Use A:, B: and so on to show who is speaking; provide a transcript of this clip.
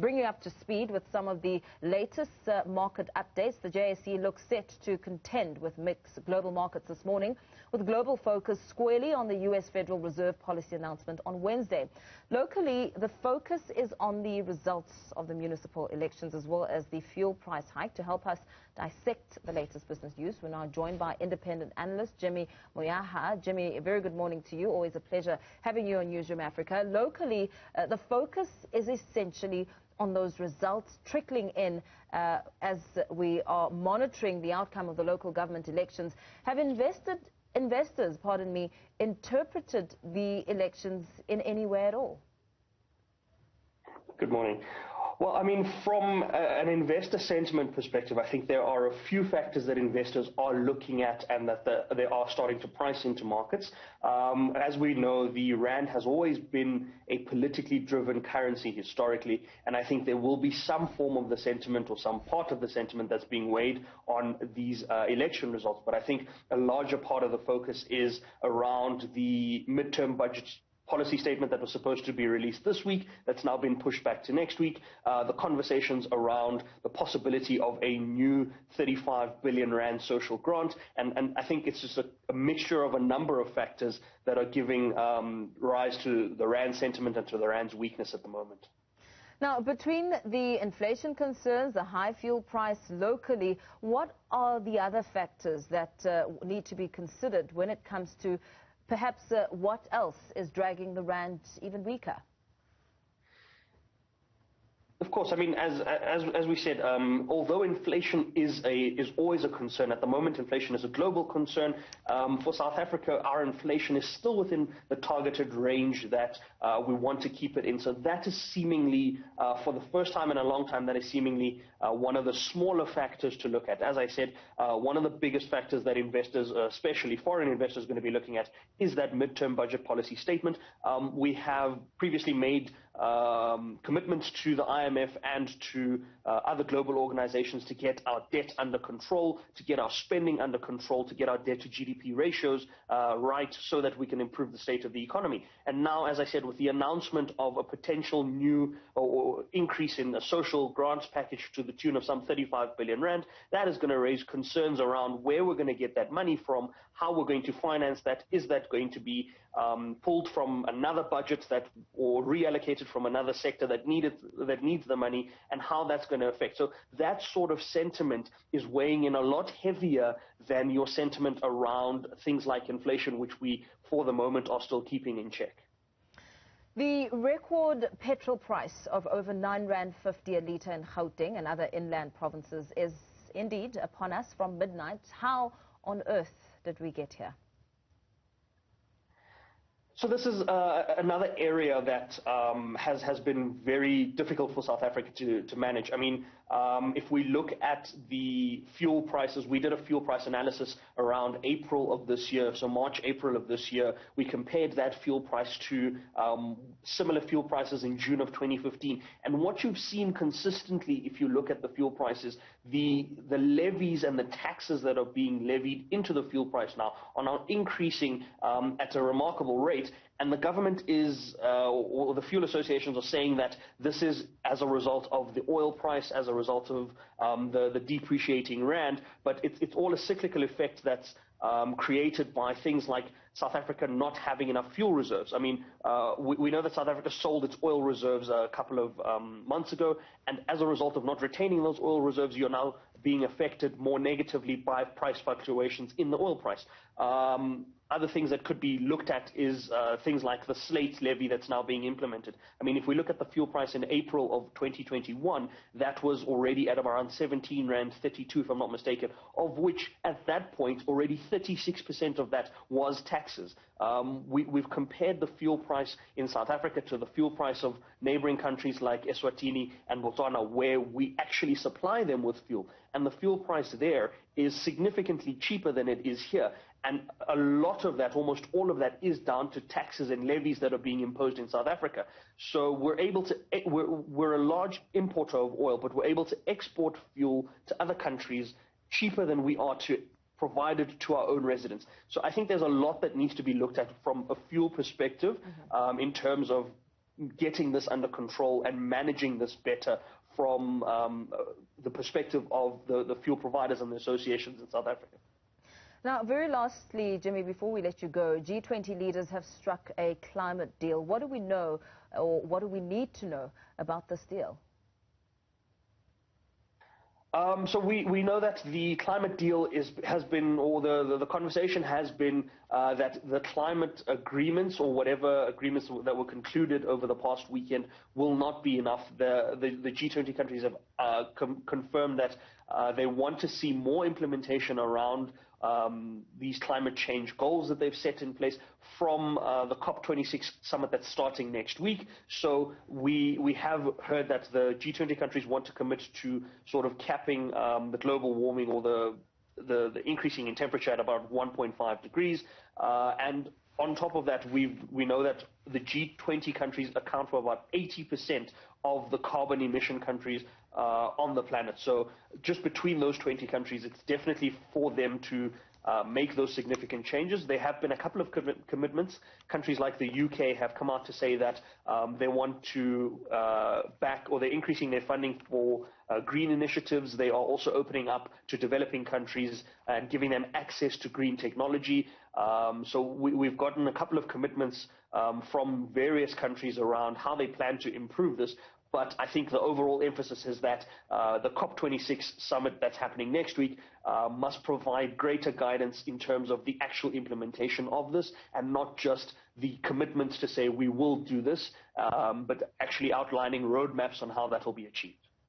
A: bring you up to speed with some of the latest market updates. The JSE looks set to contend with mixed global markets this morning, with global focus squarely on the U.S. Federal Reserve policy announcement on Wednesday. Locally, the focus is on the results of the municipal elections as well as the fuel price hike. To help us dissect the latest business news, we're now joined by Independent Analyst Jimmy Moyaha. Jimmy, a very good morning to you. Always a pleasure having you on Newzroom Afrika. Locally, the focus is essentially on those results trickling in as we are monitoring the outcome of the local government elections. Have investors, interpreted the elections in any way at all?
B: Good morning. Well, I mean, from an investor sentiment perspective, I think there are a few factors that investors are looking at and that they are starting to price into markets. As we know, the rand has always been a politically driven currency historically, and I think there will be some form of the sentiment or some part of the sentiment that's being weighed on these election results. But I think a larger part of the focus is around the midterm budget policy statement that was supposed to be released this week that's now been pushed back to next week, the conversations around the possibility of a new 35 billion rand social grant, and I think it's just a mixture of a number of factors that are giving rise to the rand sentiment and to the rand's weakness at the moment.
A: Now, between the inflation concerns, the high fuel price locally, what are the other factors that need to be considered when it comes to perhaps what else is dragging the rand even weaker?
B: Of course, I mean, as we said, although inflation is always a concern, at the moment inflation is a global concern. For South Africa, our inflation is still within the targeted range that we want to keep it in. So that is seemingly, for the first time in a long time, that is seemingly one of the smaller factors to look at. As I said, one of the biggest factors that investors, especially foreign investors, are going to be looking at is that midterm budget policy statement. We have previously made commitments to the IMF and to other global organizations to get our debt under control, to get our spending under control, to get our debt to GDP ratios right so that we can improve the state of the economy. And now, as I said, with the announcement of a potential new or increase in a social grants package to the tune of some 35 billion rand, that is going to raise concerns around where we're going to get that money from, how we're going to finance that. Is that going to be pulled from another budget or reallocated from another sector that needs the money, and how that's going to affect. So that sort of sentiment is weighing in a lot heavier than your sentiment around things like inflation, which we, for the moment, are still keeping in check.
A: The record petrol price of over R9.50 a litre in Gauteng and other inland provinces is indeed upon us from midnight. How on earth did we get here?
B: So this is another area that has been very difficult for South Africa to manage. I mean, if we look at the fuel prices, we did a fuel price analysis around April of this year, so March, April of this year. We compared that fuel price to similar fuel prices in June of 2015. And what you've seen consistently, if you look at the fuel prices, the levies and the taxes that are being levied into the fuel price now are now increasing at a remarkable rate. And the government or the fuel associations are saying that this is as a result of the oil price, as a result of the depreciating rand, but it's all a cyclical effect that's created by things like South Africa not having enough fuel reserves. I mean, we know that South Africa sold its oil reserves a couple of months ago, and as a result of not retaining those oil reserves, you're now being affected more negatively by price fluctuations in the oil price. Other things that could be looked at is things like the slate levy that's now being implemented. I mean, if we look at the fuel price in April of 2021, that was already at around 17.32 rand, if I'm not mistaken, of which at that point already 36% of that was taxes. We've compared the fuel price in South Africa to the fuel price of neighboring countries like Eswatini and Botswana, where we actually supply them with fuel. And the fuel price there is significantly cheaper than it is here. And a lot of that, almost all of that, is down to taxes and levies that are being imposed in South Africa. So we're a large importer of oil, but we're able to export fuel to other countries cheaper than we are to provide it to our own residents. So I think there's a lot that needs to be looked at from a fuel perspective in terms of getting this under control and managing this better from the perspective of the fuel providers and the associations in South Africa.
A: Now, very lastly, Jimmy, before we let you go, G20 leaders have struck a climate deal. What do we know, or what do we need to know about this deal?
B: So we know that the climate deal has been, or the conversation has been that the climate agreements or whatever agreements that were concluded over the past weekend will not be enough. The G20 countries have confirmed that they want to see more implementation around these climate change goals that they've set in place from the COP26 summit that's starting next week. So we have heard that the G20 countries want to commit to sort of capping the global warming or the increasing in temperature at about 1.5 degrees. And on top of that, we know that the G20 countries account for about 80% of the carbon emission countries on the planet. So just between those 20 countries, it's definitely for them to make those significant changes. There have been a couple of commitments. Countries like the UK have come out to say that they want to back, or they're increasing their funding for green initiatives. They are also opening up to developing countries and giving them access to green technology. So we've gotten a couple of commitments from various countries around how they plan to improve this. But I think the overall emphasis is that the COP26 summit that's happening next week must provide greater guidance in terms of the actual implementation of this, and not just the commitments to say we will do this, but actually outlining roadmaps on how that will be achieved.